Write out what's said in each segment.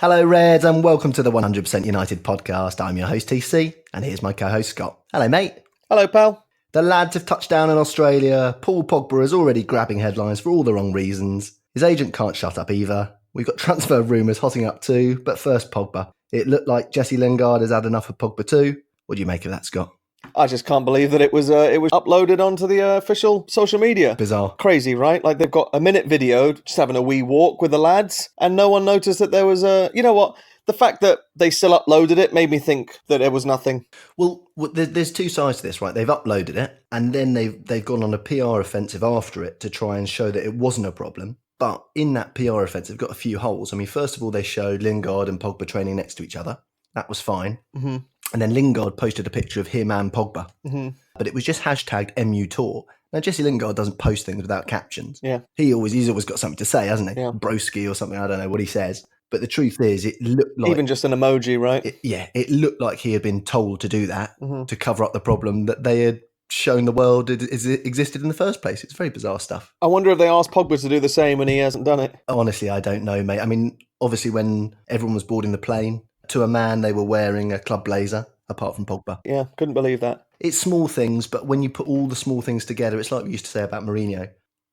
Hello, Reds, and welcome to the 100% United podcast. I'm your host, TC, and here's my co-host, Scott. Hello, mate. Hello, pal. The lads have touched down in Australia. Paul Pogba is already grabbing headlines for all the wrong reasons. His agent can't shut up either. We've got transfer rumours hotting up too, but first Pogba. It looked like Jesse Lingard has had enough of Pogba too. What do you make of that, Scott? I just can't believe that it was uploaded onto the official social media. Bizarre. Crazy, right? Like, they've got a minute video just having a wee walk with the lads, and no one noticed that there was a... You know what? The fact that they still uploaded it made me think that it was nothing. Well, there's two sides to this, right? They've uploaded it, and then they've gone on a PR offensive after it to try and show that it wasn't a problem. But in that PR offensive, got a few holes. I mean, first of all, they showed Lingard and Pogba training next to each other. That was fine. Mm-hmm. And then Lingard posted a picture of him and Pogba. Mm-hmm. But it was just hashtagged MUTour. Now, Jesse Lingard doesn't post things without captions. Yeah. He's always got something to say, hasn't he? Yeah. Broski or something, I don't know what he says. But the truth is, it looked like... Even just an emoji, right? It looked like he had been told to do that to cover up the problem that they had shown the world it existed in the first place. It's very bizarre stuff. I wonder if they asked Pogba to do the same and he hasn't done it. Honestly, I don't know, mate. I mean, obviously, when everyone was boarding the plane, to a man, they were wearing a club blazer, apart from Pogba. Yeah, couldn't believe that. It's small things, but when you put all the small things together, it's like we used to say about Mourinho.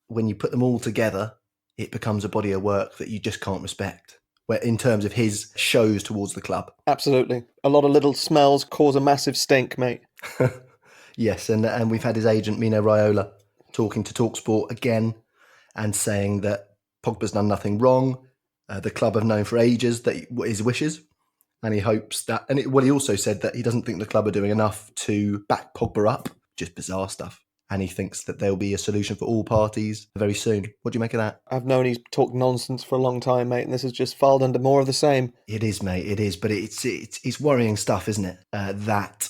When you put them all together, it becomes a body of work that you just can't respect. Where in terms of his shows towards the club. Absolutely. A lot of little smells cause a massive stink, mate. Yes, and we've had his agent, Mino Raiola, talking to TalkSport again and saying that Pogba's done nothing wrong. The club have known for ages that his wishes. And he hopes that... he also said that he doesn't think the club are doing enough to back Pogba up. Just bizarre stuff. And he thinks that there'll be a solution for all parties very soon. What do you make of that? I've known he's talked nonsense for a long time, mate, and this has just filed under more of the same. It is, mate, it is. But it's worrying stuff, isn't it? That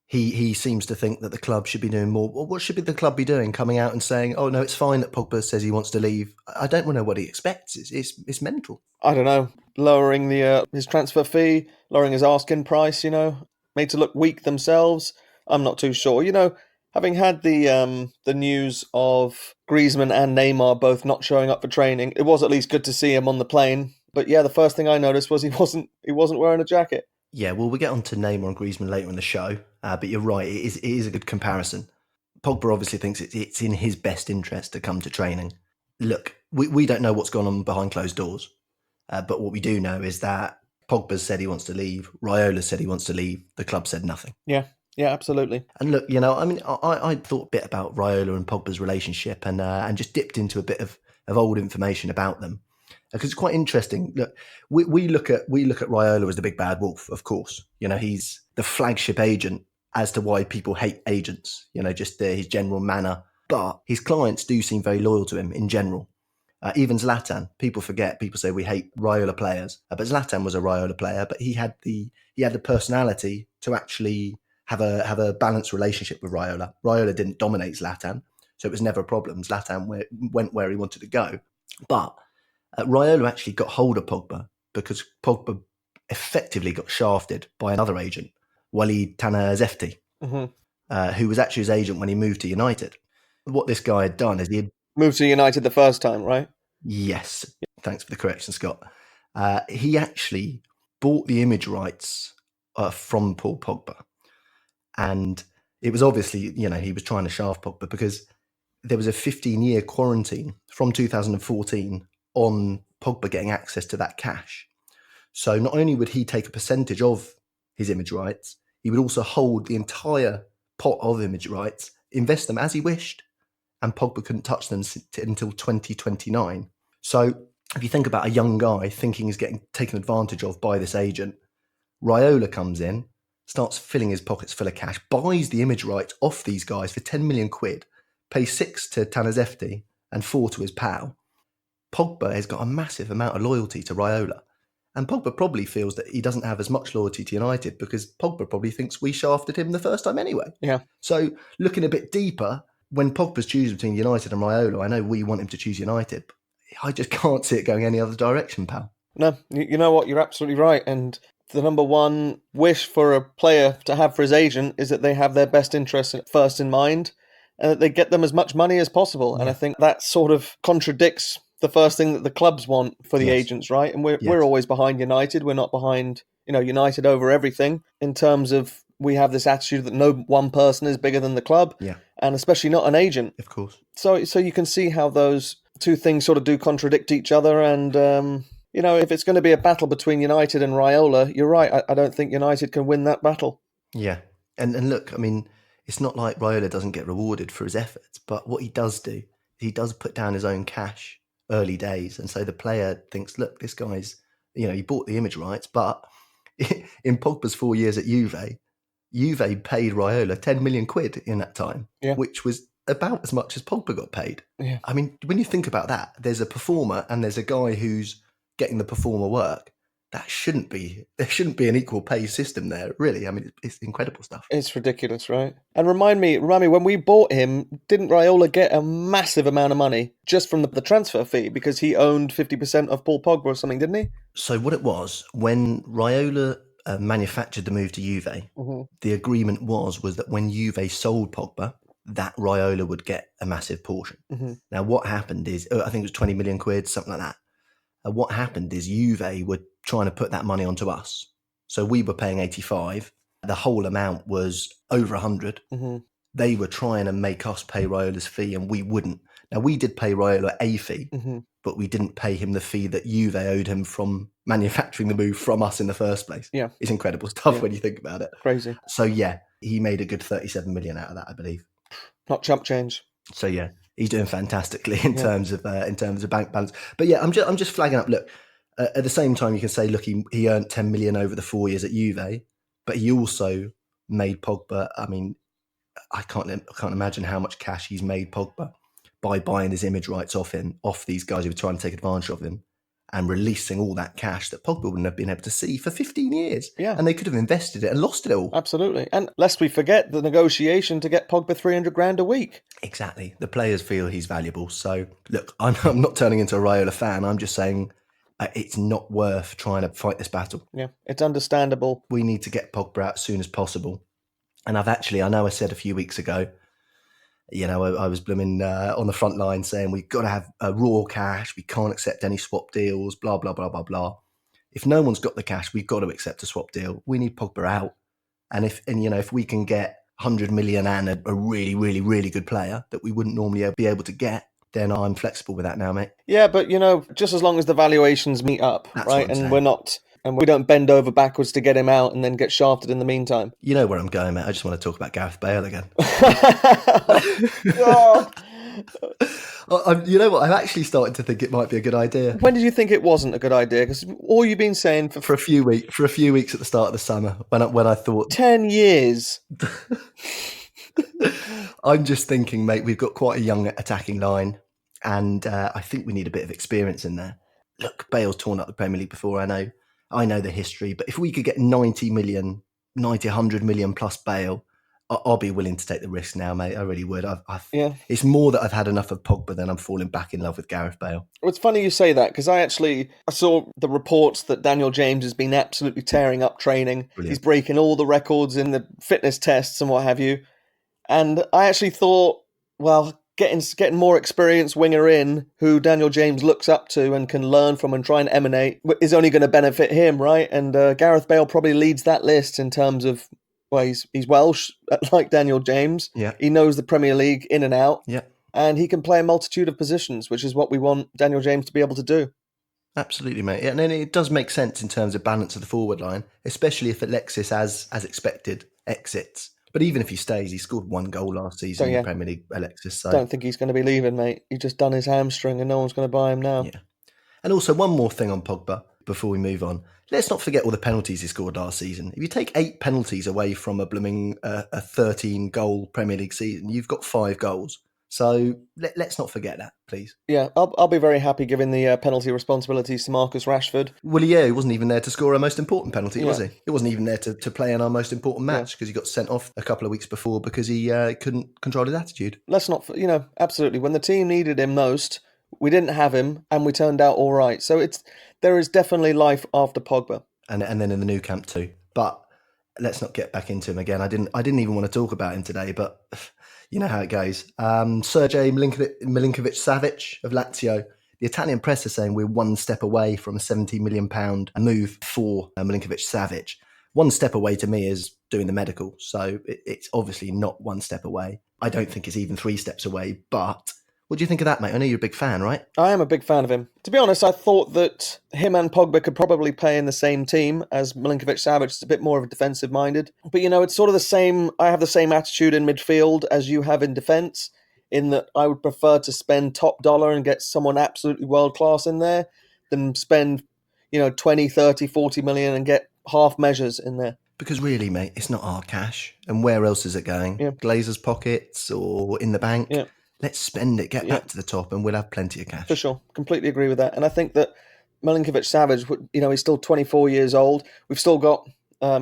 he seems to think that the club should be doing more. Well, what should the club be doing? Coming out and saying, oh, no, it's fine that Pogba says he wants to leave. I don't know what he expects. It's mental. I don't know. Lowering his transfer fee, lowering his asking price, made to look weak themselves. I'm not too sure. Having had the news of Griezmann and Neymar both not showing up for training, it was at least good to see him on the plane. But yeah, the first thing I noticed was he wasn't wearing a jacket. Yeah, well, we'll get on to Neymar and Griezmann later in the show, but you're right, it is a good comparison. Pogba obviously thinks it's in his best interest to come to training. Look, we don't know what's gone on behind closed doors, but what we do know is that Pogba said he wants to leave, Raiola said he wants to leave, the club said nothing. Yeah, absolutely. And look, I thought a bit about Raiola and Pogba's relationship and just dipped into a bit of old information about them. Because it's quite interesting. Look, we look at Raiola as the big bad wolf, of course. He's the flagship agent as to why people hate agents. Just his general manner. But his clients do seem very loyal to him in general. Even Zlatan, people forget. People say we hate Raiola players, but Zlatan was a Raiola player. But he had the personality to actually have a balanced relationship with Raiola. Raiola didn't dominate Zlatan, so it was never a problem. Zlatan went where he wanted to go, but Raiola actually got hold of Pogba because Pogba effectively got shafted by another agent, Walid Tanazefti, who was actually his agent when he moved to United. What this guy had done is he had moved to United the first time, right? Yes. Thanks for the correction, Scott. He actually bought the image rights from Paul Pogba. And it was obviously, he was trying to shaft Pogba because there was a 15-year quarantine from 2014 on Pogba getting access to that cash. So not only would he take a percentage of his image rights, he would also hold the entire pot of image rights, invest them as he wished, and Pogba couldn't touch them until 2029. So if you think about a young guy thinking he's getting taken advantage of by this agent, Raiola comes in, starts filling his pockets full of cash, buys the image rights off these guys for 10 million quid, pays 6 to Tanazefti and 4 to his pal. Pogba has got a massive amount of loyalty to Raiola. And Pogba probably feels that he doesn't have as much loyalty to United because Pogba probably thinks we shafted him the first time anyway. Yeah. So looking a bit deeper, when Pogba's choosing between United and Raiola, I know we want him to choose United, but I just can't see it going any other direction, pal. No, you know what? You're absolutely right. And the number one wish for a player to have for his agent is that they have their best interests first in mind and that they get them as much money as possible. Yeah. And I think that sort of contradicts the first thing that the clubs want for the Yes. agents, right? And we're Yes. always behind United. We're not behind, United over everything in terms of we have this attitude that no one person is bigger than the club, Yeah, and especially not an agent. of course. So you can see how those two things sort of do contradict each other. And, if it's going to be a battle between United and Raiola, you're right. I don't think United can win that battle. Yeah. And look, I mean, it's not like Raiola doesn't get rewarded for his efforts, but what he does do, he does put down his own cash early days. And so the player thinks, look, this guy's, he bought the image rights, but in Pogba's 4 years at Juve paid Raiola 10 million quid in that time, which was about as much as Pogba got paid. Yeah. I mean, when you think about that, there's a performer and there's a guy who's getting the performer work. There shouldn't be an equal pay system there, really. I mean, it's incredible stuff. It's ridiculous, right? And remind me, when we bought him, didn't Raiola get a massive amount of money just from the transfer fee because he owned 50% of Paul Pogba or something, didn't he? So what it was, when Raiola manufactured the move to Juve, the agreement was that when Juve sold Pogba, that Raiola would get a massive portion. Now, what happened is, I think it was 20 million quid, something like that. What happened is Juve were trying to put that money onto us. So we were paying 85. The whole amount was over 100. They were trying to make us pay Raiola's fee and we wouldn't. Now, we did pay Raiola a fee, but we didn't pay him the fee that Juve owed him from manufacturing the move from us in the first place. Yeah. It's incredible stuff when you think about it. Crazy. So, yeah, he made a good 37 million out of that, I believe. Not chump change. So, yeah, he's doing fantastically in terms of bank balance. But, yeah, I'm just flagging up, look, at the same time, you can say, look, he earned 10 million over the 4 years at Juve, but he also made Pogba, I mean, I can't imagine how much cash he's made Pogba by buying his image rights off these guys who were trying to take advantage of him and releasing all that cash that Pogba wouldn't have been able to see for 15 years. Yeah. And they could have invested it and lost it all. Absolutely. And lest we forget the negotiation to get Pogba 300 grand a week. Exactly. The players feel he's valuable. So, look, I'm not turning into a Raiola fan. I'm just saying it's not worth trying to fight this battle. Yeah, it's understandable. We need to get Pogba out as soon as possible. And I know I said a few weeks ago, I was blooming on the front line saying we've got to have raw cash. We can't accept any swap deals, blah, blah, blah, blah, blah. If no one's got the cash, we've got to accept a swap deal. We need Pogba out. And if we can get 100 million and a really, really, really good player that we wouldn't normally be able to get, then I'm flexible with that now, mate. Yeah, but, just as long as the valuations meet up, That's right? what I'm And saying. we don't bend over backwards to get him out and then get shafted in the meantime. You know where I'm going, mate. I just want to talk about Gareth Bale again. You know what? I'm actually starting to think it might be a good idea. When did you think it wasn't a good idea? Because all you've been saying For a few weeks at the start of the summer, when I thought 10 years. I'm just thinking, mate, we've got quite a young attacking line, and I think we need a bit of experience in there. Look, Bale's torn up the Premier League before. I know the history, but if we could get 100 million plus Bale, I'll be willing to take the risk now, mate. I really would. It's more that I've had enough of Pogba than I'm falling back in love with Gareth Bale. Well, it's funny you say that because I saw the reports that Daniel James has been absolutely tearing up training. Brilliant. He's breaking all the records in the fitness tests and what have you. And I actually thought, well, getting more experienced winger in who Daniel James looks up to and can learn from and try and emanate is only going to benefit him, right? And Gareth Bale probably leads that list in terms of, well, he's Welsh, like Daniel James. Yeah. He knows the Premier League in and out. Yeah. And he can play a multitude of positions, which is what we want Daniel James to be able to do. Absolutely, mate. Yeah, and then it does make sense in terms of balance of the forward line, especially if Alexis, as expected, exits. But even if he stays, he scored 1 goal last season in the Premier League, Alexis. So. Don't think he's going to be leaving, mate. He's just done his hamstring and no one's going to buy him now. Yeah. And also, one more thing on Pogba before we move on. Let's not forget all the penalties he scored last season. If you take 8 penalties away from a 13-goal Premier League season, you've got 5 goals. So let's not forget that, please. Yeah, I'll be very happy giving the penalty responsibilities to Marcus Rashford. Well, yeah, he wasn't even there to score our most important penalty, was he? He wasn't even there to play in our most important match because he got sent off a couple of weeks before because he couldn't control his attitude. Let's not, absolutely. When the team needed him most, we didn't have him and we turned out all right. So there is definitely life after Pogba. And then in the new camp too. But let's not get back into him again. I didn't even want to talk about him today, but... You know how it goes. Sergej Milinkovic-Savic of Lazio. The Italian press are saying we're one step away from a £70 million move for Milinkovic-Savic. One step away to me is doing the medical. So it's obviously not one step away. I don't think it's even 3 steps away. But what do you think of that, mate? I know you're a big fan, right? I am a big fan of him. To be honest, I thought that him and Pogba could probably play in the same team as Milinkovic-Savic. It's a bit more of a defensive-minded. But, it's sort of the same. I have the same attitude in midfield as you have in defence, in that I would prefer to spend top dollar and get someone absolutely world-class in there than spend, 20, 30, 40 million and get half measures in there. Because really, mate, it's not our cash. And where else is it going? Yeah. Glazer's pockets or in the bank? Yeah. Let's spend it, get back to the top, and we'll have plenty of cash. For sure. Completely agree with that. And I think that Milinkovic-Savic, he's still 24 years old. We've still got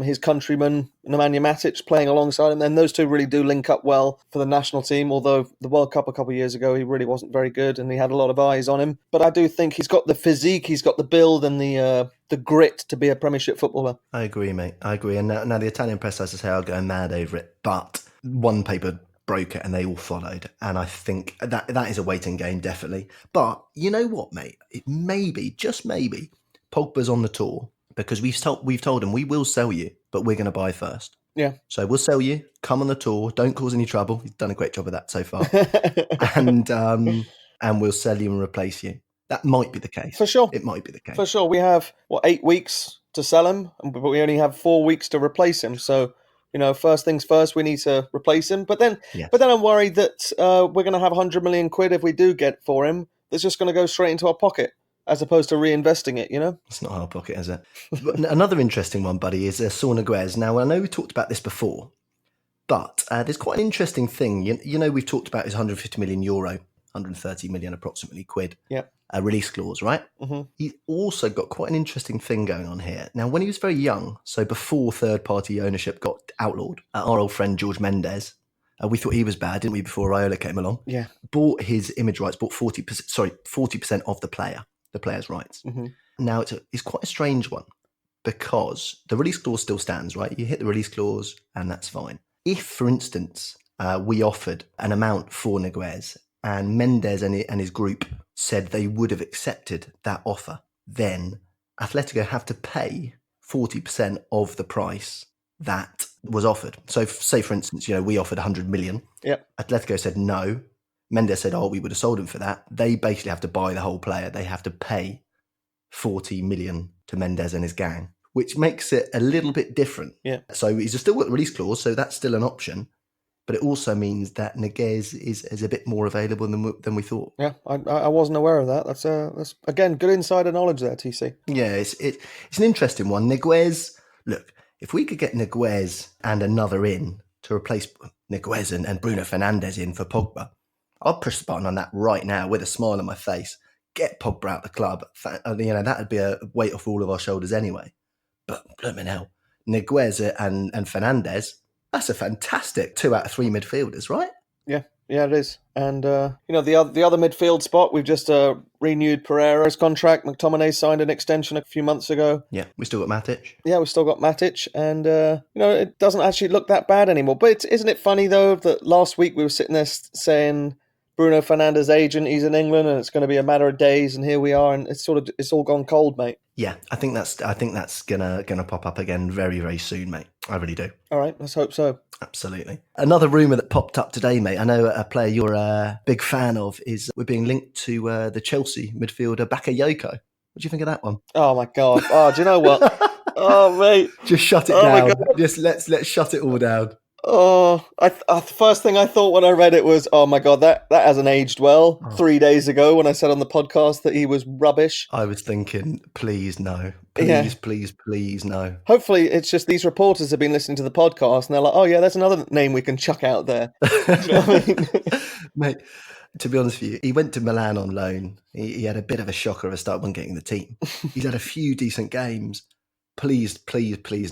his countryman, Nemanja Matic, playing alongside him. And those two really do link up well for the national team, although the World Cup a couple of years ago, he really wasn't very good and he had a lot of eyes on him. But I do think he's got the physique, he's got the build and the grit to be a Premiership footballer. I agree, mate. I agree. And now the Italian press, as I say, are going mad over it. But one paper broke it and they all followed. And I think that is a waiting game, definitely. But you know what, mate? It maybe, just maybe, Pogba's on the tour because we've told him we will sell you, but we're going to buy first. Yeah. So we'll sell you, come on the tour, don't cause any trouble. He's done a great job of that so far. and we'll sell you and replace you. That might be the case. For sure. It might be the case. For sure. We have, 8 weeks to sell him, but we only have 4 weeks to replace him. So, first things first, we need to replace him. But then I'm worried that we're going to have 100 million quid if we do get for him. That's just going to go straight into our pocket as opposed to reinvesting it, It's not our pocket, is it? Another interesting one, buddy, is Saul Niguez. Now, I know we talked about this before, but there's quite an interesting thing. We've talked about his €150 million, 130 million approximately quid. Yeah. Release clause, right? Mm-hmm. He's also got quite an interesting thing going on here. Now, when he was very young, so before third-party ownership got outlawed, our old friend George Mendes, we thought he was bad, didn't we, before Raiola came along? Yeah. Bought his image rights, bought 40% of the player's rights. Mm-hmm. Now, it's quite a strange one because the release clause still stands, right? You hit the release clause and that's fine. If, for instance, we offered an amount for Niguez and Mendes and his group said they would have accepted that offer, then Atletico have to pay 40% of the price that was offered. So say, for instance, we offered 100 million. Yep. Atletico said no. Mendes said, we would have sold him for that. They basically have to buy the whole player. They have to pay 40 million to Mendes and his gang, which makes it a little bit different. Yeah. So he's still got the release clause, so that's still an option. But it also means that Niguez is a bit more available than we thought. Yeah, I wasn't aware of that. That's again good insider knowledge there, TC. Yeah, it's an interesting one. Niguez, look, if we could get Niguez and another in to replace Niguez and Bruno Fernandes in for Pogba, I'll push the button on that right now with a smile on my face. Get Pogba out the club. That'd be a weight off all of our shoulders anyway. But blooming hell, Niguez and Fernandes. That's a fantastic 2 out of 3 midfielders, right? Yeah, it is. And, the other midfield spot, we've just renewed Pereira's contract. McTominay signed an extension a few months ago. Yeah, we still got Matic. Yeah, we've still got Matic. And, it doesn't actually look that bad anymore. But isn't it funny, though, that last week we were sitting there saying Bruno Fernandes' agent, he's in England and it's going to be a matter of days. And here we are. And it's all gone cold, mate. Yeah, I think that's gonna pop up again very, very soon, mate. I really do. All right, let's hope so. Absolutely. Another rumour that popped up today, mate. I know a player you're a big fan of is we're being linked to the Chelsea midfielder Bakayoko. What do you think of that one? Oh my God! Oh, do you know what? Oh, mate, just shut it down. Just let's shut it all down. Oh, the first thing I thought when I read it was, oh my God, that hasn't aged well. 3 days ago when I said on the podcast that he was rubbish. I was thinking, please no. Please no. Hopefully it's just these reporters have been listening to the podcast and they're like, oh yeah, there's another name we can chuck out there. Do you know what I mean? Mate, to be honest with you, he went to Milan on loan. He had a bit of a shocker at the start when getting the team. He's had a few decent games. Please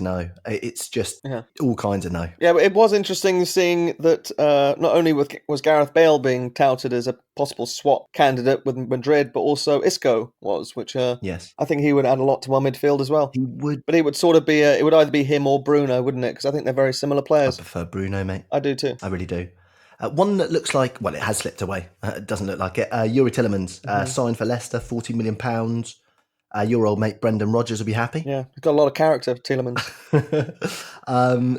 no. It's just all kinds of no. Yeah, but it was interesting seeing that not only was Gareth Bale being touted as a possible swap candidate with Madrid, but also Isco was, which yes, I think he would add a lot to our midfield as well. He would. But he would sort of be, it would either be him or Bruno, wouldn't it? Because I think they're very similar players. I prefer Bruno, mate. I do too. I really do. One that looks like, well, it has slipped away. It doesn't look like it. Yuri Tillemans signed for Leicester, £40 million. Your old mate Brendan Rodgers will be happy. Yeah, he's got a lot of character, Tielemans.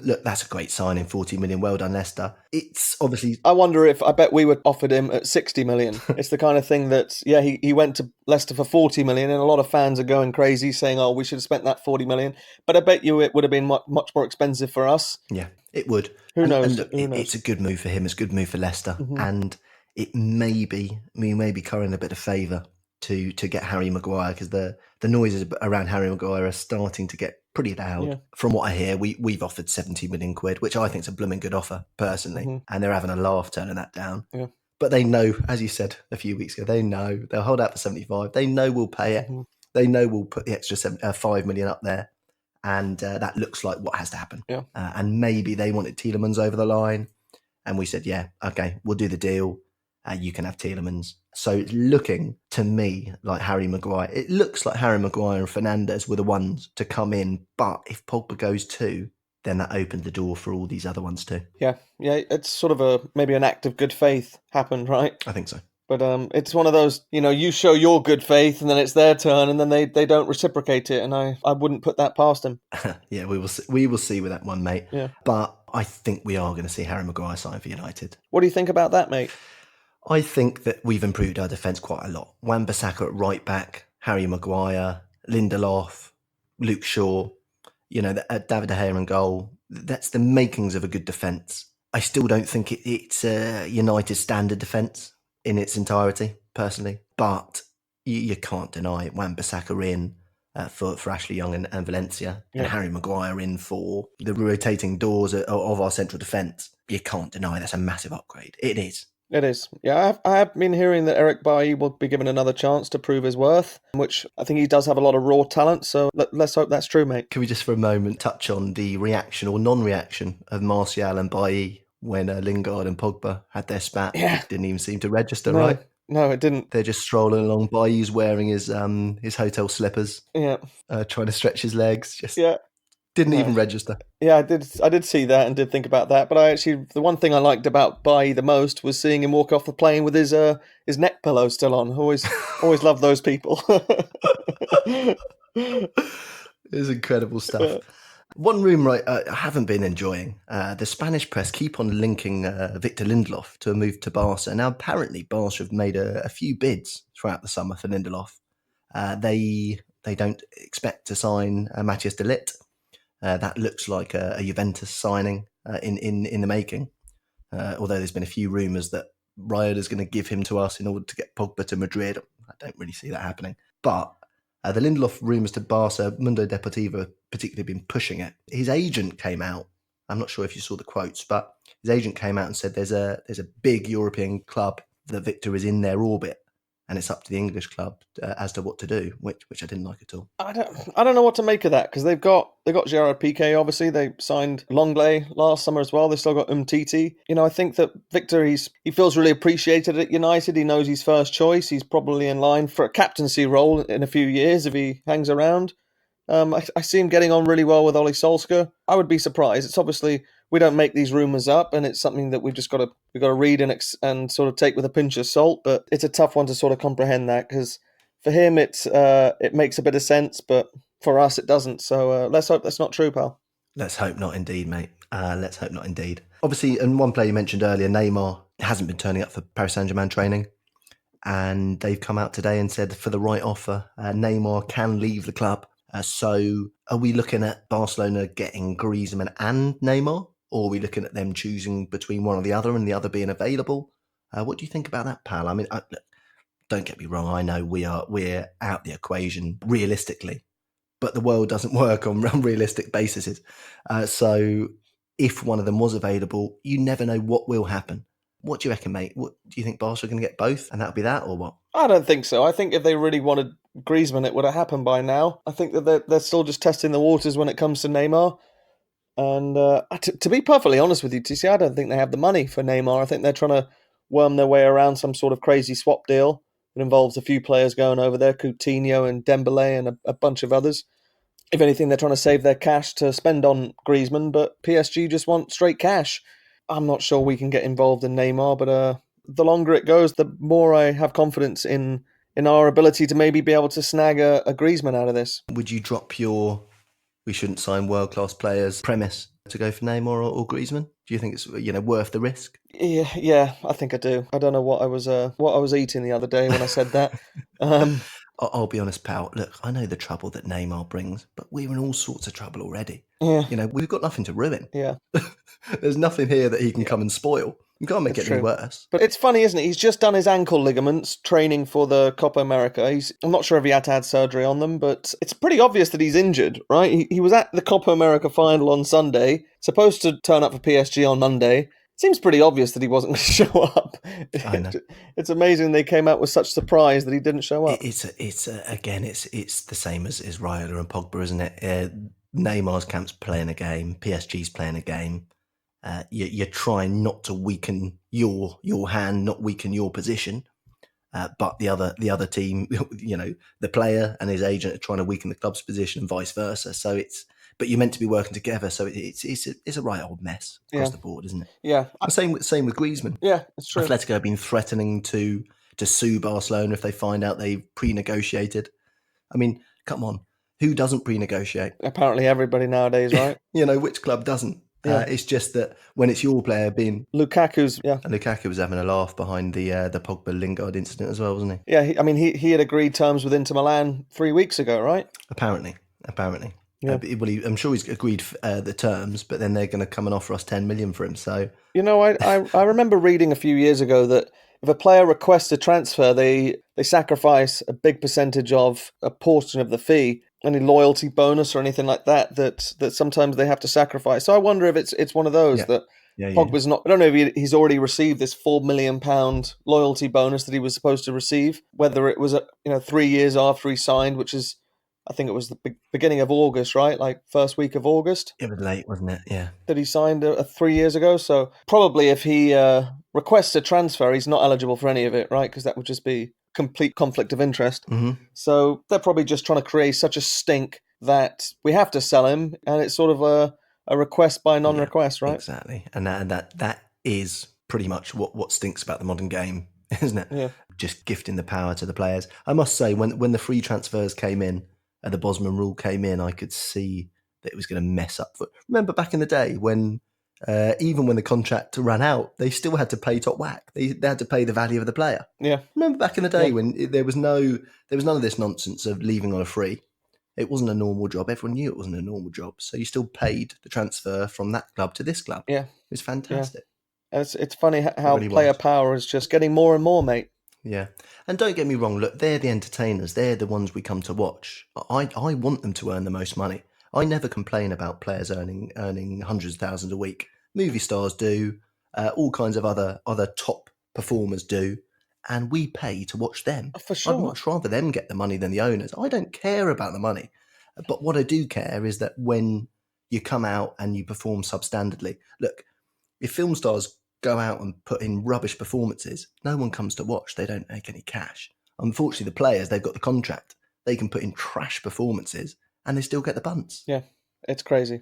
Look, that's a great signing, 40 million. Well done, Leicester. It's obviously... I bet we would offered him at 60 million. It's the kind of thing that, yeah, he went to Leicester for 40 million, and a lot of fans are going crazy saying, oh, we should have spent that 40 million. But I bet you it would have been much more expensive for us. Yeah, it would. Who knows? And look, it's a good move for him. It's a good move for Leicester. And it may be currying a bit of favour to get Harry Maguire, because the noises around Harry Maguire are starting to get pretty loud. Yeah. From what I hear, we've offered 70 million quid, which I think is a blooming good offer, personally. And they're having a laugh turning that down. Yeah. But they know, as you said a few weeks ago, they know they'll hold out for 75. They know we'll pay it. They know we'll put the extra 5 million up there. And that looks like what has to happen. Yeah. And maybe they wanted Tielemans over the line. And we said, yeah, okay, we'll do the deal. You can have Tielemans. So it's looking to me like Harry Maguire. It looks like Harry Maguire and Fernandes were the ones to come in. But if Pogba goes too, then that opened the door for all these other ones too. Yeah. It's sort of maybe an act of good faith happened, right? I think so. But it's one of those, you show your good faith and then it's their turn and then they don't reciprocate it. And I wouldn't put that past them. Yeah, we will see with that one, mate. Yeah. But I think we are going to see Harry Maguire sign for United. What do you think about that, mate? I think that we've improved our defence quite a lot. Wan-Bissaka at right back, Harry Maguire, Lindelof, Luke Shaw, David De Gea in goal. That's the makings of a good defence. I still don't think it's a United standard defence in its entirety, personally. But you can't deny it. Wan-Bissaka in for Ashley Young and Valencia, and Harry Maguire in for the rotating doors of our central defence. You can't deny that's a massive upgrade. It is. It is. Yeah, I have been hearing that Eric Bailly will be given another chance to prove his worth, which I think he does have a lot of raw talent, so let's hope that's true, mate. Can we just for a moment touch on the reaction or non-reaction of Martial and Bailly when Lingard and Pogba had their spat? Yeah. It didn't even seem to register, right? No, it didn't. They're just strolling along. Bailly's wearing his hotel slippers, trying to stretch his legs. Didn't even register. Yeah, I did see that and did think about that. But the one thing I liked about Bailly the most was seeing him walk off the plane with his neck pillow still on. Always love those people. It's incredible stuff. One rumour I haven't been enjoying. The Spanish press keep on linking Victor Lindelof to a move to Barca. Now, apparently, Barca have made a few bids throughout the summer for Lindelof. They don't expect to sign Matthias de Ligt. That looks like a Juventus signing in the making. Although there's been a few rumours that Raiola's going to give him to us in order to get Pogba to Madrid. I don't really see that happening. But the Lindelof rumours to Barca, Mundo Deportivo have particularly been pushing it. His agent came out. I'm not sure if you saw the quotes, but his agent came out and said there's a big European club that Victor is in their orbit. And it's up to the English club as to what to do, which I didn't like at all. I don't know what to make of that, because they've got Gerard Piqué, obviously. They signed Longley last summer as well. They've still got Umtiti. I think that Victor, he feels really appreciated at United. He knows he's first choice. He's probably in line for a captaincy role in a few years if he hangs around. I see him getting on really well with Ole Solskjaer. I would be surprised. It's obviously, we don't make these rumours up, and it's something that we've got to read and sort of take with a pinch of salt. But it's a tough one to sort of comprehend that, because for him it makes a bit of sense, but for us it doesn't. So let's hope that's not true, pal. Let's hope not, indeed, mate. Let's hope not, indeed. Obviously, and one player you mentioned earlier, Neymar, hasn't been turning up for Paris Saint-Germain training, and they've come out today and said for the right offer, Neymar can leave the club. So are we looking at Barcelona getting Griezmann and Neymar? Or are we looking at them choosing between one or the other and the other being available? What do you think about that, pal? I mean, look, don't get me wrong. I know we're out the equation realistically, but the world doesn't work on unrealistic bases. So if one of them was available, you never know what will happen. What do you reckon, mate? What do you think Barca are going to get both, and that'll be that, or what? I don't think so. I think if they really wanted Griezmann, it would have happened by now. I think that they're still just testing the waters when it comes to Neymar. And to be perfectly honest with you, TC, I don't think they have the money for Neymar. I think they're trying to worm their way around some sort of crazy swap deal that involves a few players going over there, Coutinho and Dembele and a bunch of others. If anything, they're trying to save their cash to spend on Griezmann, but PSG just want straight cash. I'm not sure we can get involved in Neymar, but the longer it goes, the more I have confidence in our ability to maybe be able to snag a Griezmann out of this. Would you drop your "we shouldn't sign world-class players" premise to go for Neymar or Griezmann? Do you think it's worth the risk? Yeah, I think I do. I don't know what I was eating the other day when I said that. I'll be honest, pal. Look, I know the trouble that Neymar brings, but we're in all sorts of trouble already. Yeah, We've got nothing to ruin. yeah. There's nothing here that he can come and spoil. You can't make It's it any true. worse. But it's funny, isn't it? He's just done his ankle ligaments training for the Copa America. I'm not sure if he had to have surgery on them, but it's pretty obvious that he's injured, right? He was at the Copa America final on Sunday, supposed to turn up for PSG on Monday. Seems pretty obvious that he wasn't going to show up. I know. It's amazing they came out with such surprise that he didn't show up. It's the same as Raiola and Pogba, isn't it? Neymar's camp's playing a game, PSG's playing a game. You're trying not to weaken your hand, not weaken your position, but the other team, the player and his agent are trying to weaken the club's position and vice versa. So but you're meant to be working together. So it's a right old mess across the board, isn't it? Yeah. Same with Griezmann. Yeah, it's true. Atletico have been threatening to sue Barcelona if they find out they've pre-negotiated. I mean, come on, who doesn't pre-negotiate? Apparently everybody nowadays, right? Which club doesn't? Yeah. It's just that when it's your player being Lukaku was having a laugh behind the Pogba Lingard incident as well, wasn't he? Yeah, he had agreed terms with Inter Milan 3 weeks ago, right? Apparently. Yeah. I'm sure he's agreed the terms, but then they're going to come and offer us 10 million for him. So I remember reading a few years ago that if a player requests a transfer, they sacrifice a big percentage of a portion of the fee, any loyalty bonus or anything like that sometimes they have to sacrifice. So I wonder if it's one of those that Pogba's not. I don't know if he's already received this £4 million loyalty bonus that he was supposed to receive. Whether it was 3 years after he signed, which is, I think it was the beginning of August, right? Like first week of August. It was late, wasn't it? Yeah. That he signed 3 years ago. So probably if he requests a transfer, he's not eligible for any of it, right? Because that would just be complete conflict of interest. Mm-hmm. So they're probably just trying to create such a stink that we have to sell him, and it's sort of a request by non-request, right? Exactly, and that is pretty much what stinks about the modern game, isn't it? Yeah. Just gifting the power to the players. I must say, when the free transfers came in, the Bosman rule came in, I could see that it was going to mess up. Remember back in the day when even when the contract ran out, they still had to pay top whack. They had to pay the value of the player. Yeah. Remember back in the day when there was none of this nonsense of leaving on a free. It wasn't a normal job. Everyone knew it wasn't a normal job. So you still paid the transfer from that club to this club. Yeah. It was fantastic. Yeah. It's funny how really player power is just getting more and more, mate. Yeah. And don't get me wrong, look, they're the entertainers. They're the ones we come to watch. I want them to earn the most money. I never complain about players earning hundreds of thousands a week. Movie stars do. All kinds of other top performers do. And we pay to watch them. For sure. I'd much rather them get the money than the owners. I don't care about the money. But what I do care is that when you come out and you perform substandardly. Look, if film stars go out and put in rubbish performances, no one comes to watch. They don't make any cash. Unfortunately, the players, they've got the contract. They can put in trash performances and they still get the bunts. Yeah, it's crazy.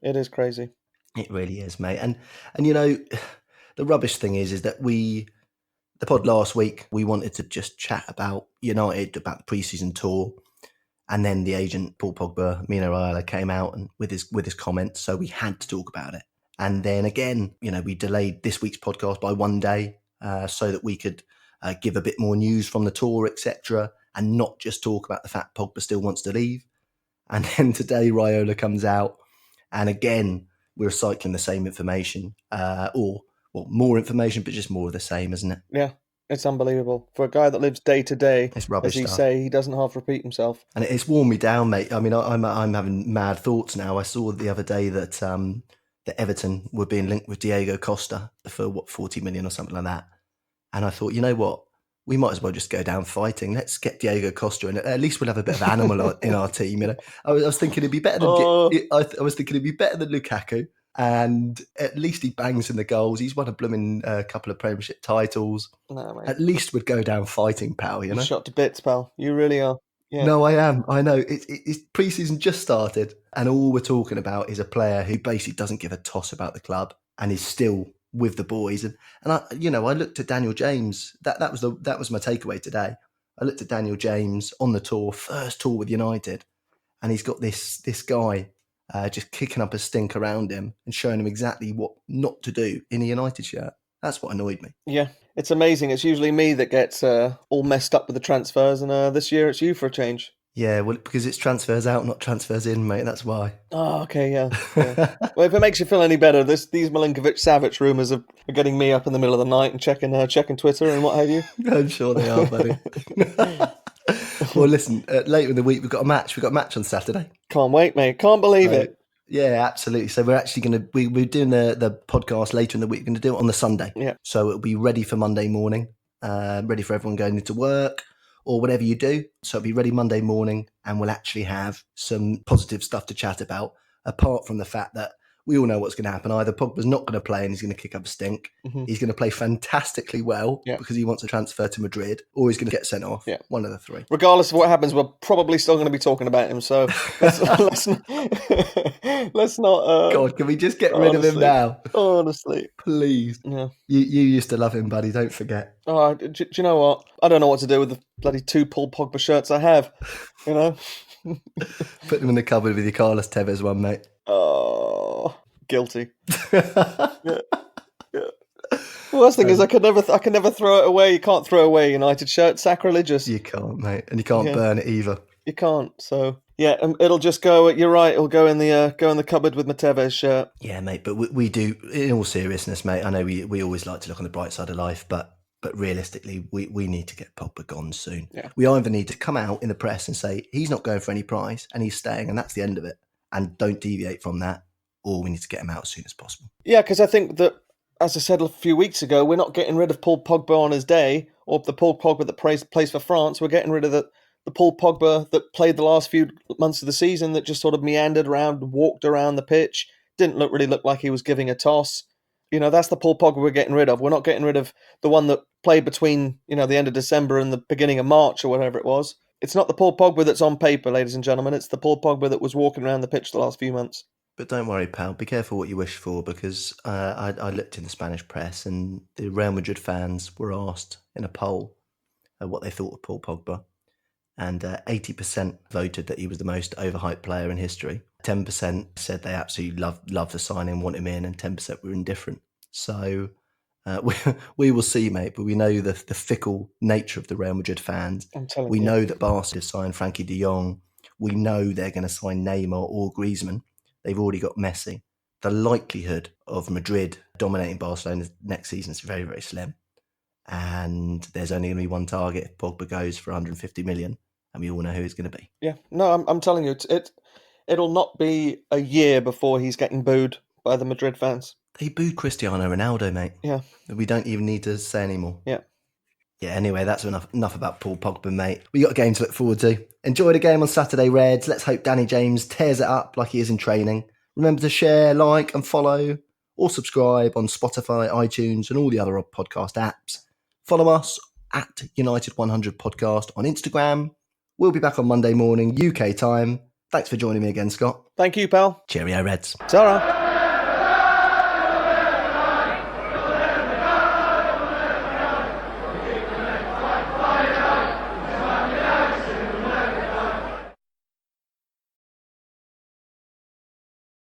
It is crazy. It really is, mate. And the rubbish thing is that the pod last week, we wanted to just chat about United, about the pre-season tour. And then the agent, Paul Pogba, Mino Raiola, came out and with his comments. So we had to talk about it. And then again, we delayed this week's podcast by one day so that we could give a bit more news from the tour, etc., and not just talk about the fact Pogba still wants to leave. And then today, Raiola comes out, and again, we're recycling the same information, or more information, but just more of the same, isn't it? Yeah, it's unbelievable. For a guy that lives day to day, it's rubbish as you say, he doesn't half repeat himself. And it's worn me down, mate. I mean, I'm having mad thoughts now. I saw the other day that Everton were being linked with Diego Costa for 40 million or something like that. And I thought, you know what? We might as well just go down fighting. Let's get Diego Costa, and at least we'll have a bit of animal in our team. I was thinking it'd be better than I was thinking it'd be better than Lukaku, and at least he bangs in the goals. He's won a blooming couple of Premiership titles. No, mate. At least we'd go down fighting, pal. You're shot to bits, pal. You really are. Yeah. No, I am. I know. It's pre-season just started, and all we're talking about is a player who basically doesn't give a toss about the club and is still with the boys. And I looked at Daniel James. That was my takeaway today. I looked at Daniel James on the tour, first tour with United, and he's got this guy just kicking up a stink around him and showing him exactly what not to do in a United shirt. That's what annoyed me. Yeah, it's amazing. It's usually me that gets all messed up with the transfers, and this year it's you for a change. Yeah, well, because it's transfers out, not transfers in, mate. That's why. Oh, okay, yeah. Well, if it makes you feel any better, these Milinkovic-Savic rumours are getting me up in the middle of the night and checking Twitter and what have you. I'm sure they are, buddy. Well, listen, later in the week we've got a match. We've got a match on Saturday. Can't wait, mate. Can't believe it. Yeah, absolutely. So we're actually going to we're doing the podcast later in the week. We're going to do it on the Sunday. Yeah. So it'll be ready for Monday morning, ready for everyone going into work or whatever you do. So it'll be ready Monday morning, and we'll actually have some positive stuff to chat about, apart from the fact that we all know what's going to happen. Either Pogba's not going to play and he's going to kick up a stink. Mm-hmm. He's going to play fantastically well because he wants to transfer to Madrid, or he's going to get sent off. Yeah. One of the three. Regardless of what happens, we're probably still going to be talking about him. So let's not. God, can we just get rid of him now? Honestly. Please. Yeah. You used to love him, buddy. Don't forget. Oh, do you know what? I don't know what to do with the bloody 2 Paul Pogba shirts I have. You know? Put them in the cupboard with your Carlos Tevez one, mate. Oh, guilty. Yeah. The worst thing is I can never throw it away. You can't throw away a United shirt. Sacrilegious. You can't, mate, and you can't burn it either. You can't. So yeah, it'll just go. You're right. It'll go in the cupboard with my Tevez shirt. Yeah, mate. But we do, in all seriousness, mate. I know we always like to look on the bright side of life, but realistically, we need to get Pogba gone soon. Yeah. We either need to come out in the press and say he's not going for any price and he's staying, and that's the end of it, and don't deviate from that, or we need to get him out as soon as possible. Yeah, because I think that, as I said a few weeks ago, we're not getting rid of Paul Pogba on his day, or the Paul Pogba that plays for France. We're getting rid of the Paul Pogba that played the last few months of the season, that just sort of meandered around, walked around the pitch, didn't really look like he was giving a toss. You know, that's the Paul Pogba we're getting rid of. We're not getting rid of the one that played between, the end of December and the beginning of March or whatever it was. It's not the Paul Pogba that's on paper, ladies and gentlemen. It's the Paul Pogba that was walking around the pitch the last few months. But don't worry, pal. Be careful what you wish for, because I looked in the Spanish press and the Real Madrid fans were asked in a poll what they thought of Paul Pogba. And 80% voted that he was the most overhyped player in history. 10% said they absolutely love the signing, want him in, and 10% were indifferent. So we will see, mate. But we know the fickle nature of the Real Madrid fans. We know that Barca have signed Frankie de Jong. We know they're going to sign Neymar or Griezmann. They've already got Messi. The likelihood of Madrid dominating Barcelona next season is very, very slim. And there's only going to be one target if Pogba goes for 150 million. And we all know who it's going to be. Yeah, no, I'm telling you, it'll not be a year before he's getting booed by the Madrid fans. They booed Cristiano Ronaldo, mate. Yeah. We don't even need to say anymore. Yeah. Yeah, anyway, that's enough about Paul Pogba, mate. We got a game to look forward to. Enjoy the game on Saturday, Reds. Let's hope Danny James tears it up like he is in training. Remember to share, like and follow, or subscribe on Spotify, iTunes and all the other podcast apps. Follow us at United 100 Podcast on Instagram. We'll be back on Monday morning, UK time. Thanks for joining me again, Scott. Thank you, pal. Cheerio, Reds. Ta-ra.